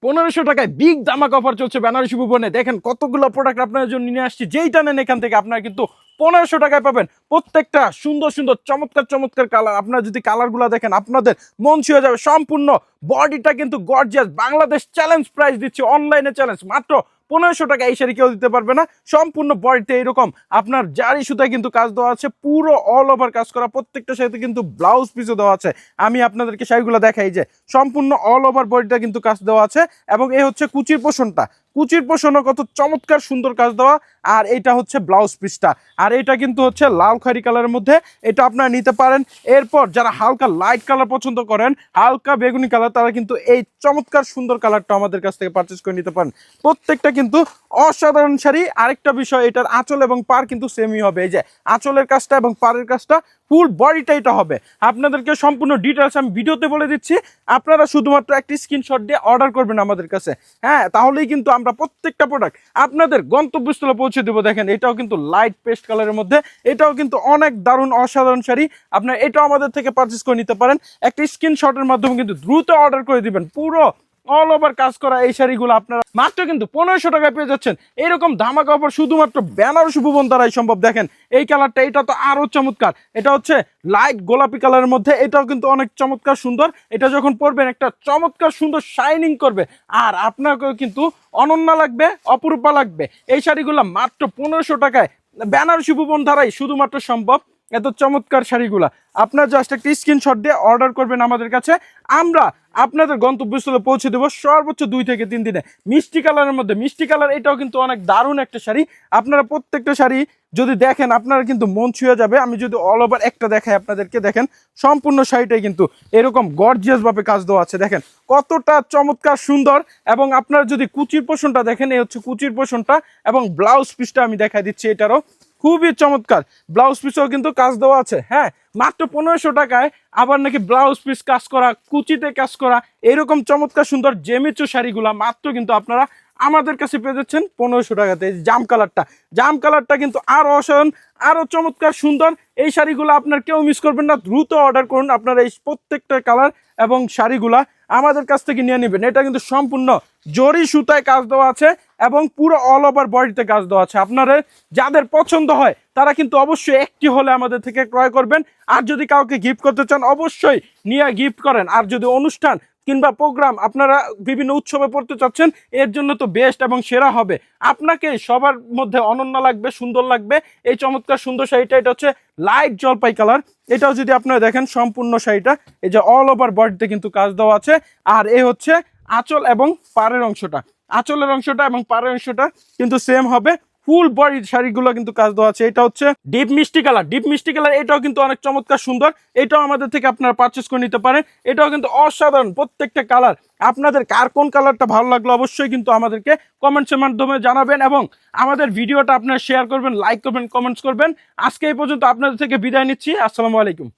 1500 টাকায় বিগ ধামাকা অফার চলছে বেনারসি ভুবনে। দেখেন কতগুলো প্রোডাক্ট আপনার জন্য নিয়ে আসছি, যেইটা নেন এখান থেকে আপনারা কিন্তু 1500 টাকায় পাবেন। প্রত্যেকটা সুন্দর সুন্দর চমৎকার চমৎকার কালার। আপনারা যদি কালারগুলো দেখেন আপনাদের মন ছুঁয়ে যাবে। সম্পূর্ণ বডিটা কিন্তু গর্জিয়াস। বাংলাদেশ চ্যালেঞ্জ প্রাইস দিচ্ছে, অনলাইনে চ্যালেঞ্জ, মাত্র 1500 টাকা। এই শাড়ি কেউ দিতে পারবে না। সম্পূর্ণ বডিতে এরকম আপনার জারি সুতায় কিন্তু কাজ দেওয়া আছে, পুরো অল ওভার কাজ করা। প্রত্যেকটা শাড়িতে কিন্তু ব্লাউজ পিসও দেওয়া আছে। আমি আপনাদেরকে শাড়িগুলো দেখাই যে সম্পূর্ণ অল ওভার বডিটা কিন্তু কাজ দেওয়া আছে। এবং এই হচ্ছে কুচির পোষণটা, কুচির পোষণও কত চমৎকার সুন্দর কাজ দেওয়া। আর এটা হচ্ছে ব্লাউজ পিসটা। আর এটা কিন্তু হচ্ছে লাল খাড়ি কালারের মধ্যে, এটা আপনারা নিতে পারেন। এরপর যারা হালকা লাইট কালার পছন্দ করেন, হালকা বেগুনি কালার, তারা কিন্তু এই চমৎকার সুন্দর কালারটা আমাদের কাছ থেকে পারচেস করে নিতে পারেন। প্রত্যেকটা কিন্তু অসাধারণ শাড়ি। আরেকটা বিষয়, এটার আঁচল এবং পার কিন্তু সেমই হবে। এই যে আঁচলের কাজটা এবং পাড়ের কাজটা, ফুল বডিটা এটা হবে। আপনাদেরকে সম্পূর্ণ ডিটেলস আমি ভিডিওতে বলে দিচ্ছি। আপনারা শুধুমাত্র একটি স্ক্রিনশট দিয়ে অর্ডার করবেন আমাদের কাছে, হ্যাঁ, তাহলেই কিন্তু আমরা প্রত্যেকটা প্রোডাক্ট আপনাদের গন্তব্যস্থলে পৌঁছে দেবো। দেখেন এটাও কিন্তু লাইট পেস্ট কালারের মধ্যে, এটাও কিন্তু অনেক দারুণ অসাধারণ শাড়ি। আপনারা এটাও আমাদের থেকে পারচেস করে নিতে পারেন। একটি স্ক্রিনশটের মাধ্যমে কিন্তু দ্রুত অর্ডার করে দিবেন। পুরো অল ওভার কাজ করা এই শাড়িগুলো আপনারা মাত্র কিন্তু 1500 টাকায় পেয়ে যাচ্ছেন। এরকম ধামাকা অফার শুধুমাত্র বেনারসি ভুবন দ্বারাই সম্ভব। দেখেন এই কালারটা, এটা তো আরো চমৎকার। এটা হচ্ছে লাইট গোলাপি কালারের মধ্যে, এটাও কিন্তু অনেক চমৎকার সুন্দর। এটা যখন পরবেন একটা চমৎকার সুন্দর শাইনিং করবে, আর আপনাকেও কিন্তু অনন্য লাগবে, অপরূপা লাগবে। এই শাড়িগুলো মাত্র 1500 টাকায় বেনারসি ভুবন দ্বারাই শুধুমাত্র সম্ভব। এত চমৎকার শাড়িগুলা আপনার জাস্ট একটা স্ক্রিনশট দিয়ে অর্ডার করবেন আমাদের কাছে, আমরা আপনাদের গন্তব্যস্থলে পৌঁছে দেবো সর্বোচ্চ 2 থেকে 3 দিনে। মিষ্টি কালারের মধ্যে, মিষ্টি কালার, এটাও কিন্তু অনেক দারুণ একটা শাড়ি। আপনারা প্রত্যেকটা শাড়ি যদি দেখেন আপনারা কিন্তু মন ছুঁয়ে যাবে। আমি যদি অল ওভার একটা দেখাই আপনাদেরকে, দেখেন সম্পূর্ণ শাড়িটাই কিন্তু এরকম গর্জিয়াস ভাবে কাজ দেওয়া আছে। দেখেন কতটা চমৎকার সুন্দর। এবং আপনারা যদি কুচির পোষণটা দেখেন, এই হচ্ছে কুচির পোষণটা। এবং ব্লাউজ পিসটা আমি দেখাই দিচ্ছি, এটারও খুবই চমৎকার। ব্লাউজ পিসও কিন্তু কাজ দেওয়া আছে, হ্যাঁ, মাত্র 1500 টাকায়। আবার নাকি ব্লাউজ পিস কাজ করা, কুচিতে কাজ করা, এরকম চমৎকার সুন্দর জেমিচু শাড়িগুলা মাত্র কিন্তু আপনারা আমাদের কাছে পেয়ে যাচ্ছেন 1500 টাকাতে। জাম কালারটা, জাম কালারটা কিন্তু আরো অসাধারণ, আরো চমৎকার সুন্দর। এই শাড়িগুলো আপনার কেউ মিস করবেন না, দ্রুত অর্ডার করুন। আপনারা এই প্রত্যেকটা কালার এবং শাড়িগুলা আমাদের কাছ থেকে নিয়ে নেবেন। এটা কিন্তু সম্পূর্ণ জরি সুতায় কাজ দেওয়া আছে এবং পুরো অল ওভার বডিতে কাজ দেওয়া আছে। আপনারা যাদের পছন্দ হয় তারা কিন্তু অবশ্যই একটি হলে আমাদের থেকে ক্রয় করবেন। আর যদি কাউকে গিফট করতে চান অবশ্যই নিয়ে গিফট করেন। আর যদি অনুষ্ঠান কিংবা প্রোগ্রাম আপনারা বিভিন্ন উৎসবে পড়তে চাচ্ছেন, এর জন্য তো বেস্ট এবং সেরা হবে। আপনাকে সবার মধ্যে অনন্য লাগবে, সুন্দর লাগবে এই চমৎকার সুন্দর শাড়িটা। এটা হচ্ছে লাইট জলপাই কালার। এটাও যদি আপনারা দেখেন সম্পূর্ণ শাড়িটা এই যে অল ওভার বডিতে কিন্তু কাজ দেওয়া আছে। আর এ হচ্ছে আঁচল এবং পাড়ের অংশটা, আঁচলের অংশটা এবং পাড়ের অংশটা কিন্তু সেম হবে। ফুল বডি শাড়িগুলো কিন্তু কাজ দেওয়া আছে। এটা হচ্ছে ডিপ মিষ্টি কালার, ডিপ মিষ্টি কালার, এটাও কিন্তু অনেক চমৎকার সুন্দর। এটাও আমাদের থেকে আপনারা পারচেস করে নিতে পারেন। এটাও কিন্তু অসাধারণ প্রত্যেকটা কালার। আপনাদের কার কোন কালারটা ভালো লাগলো অবশ্যই কিন্তু আমাদেরকে কমেন্টসের মাধ্যমে জানাবেন। এবং আমাদের ভিডিওটা আপনারা শেয়ার করবেন, লাইক করবেন, কমেন্টস করবেন। আজকে এই পর্যন্ত আপনাদের থেকে বিদায় নিচ্ছি। আসসালামু আলাইকুম।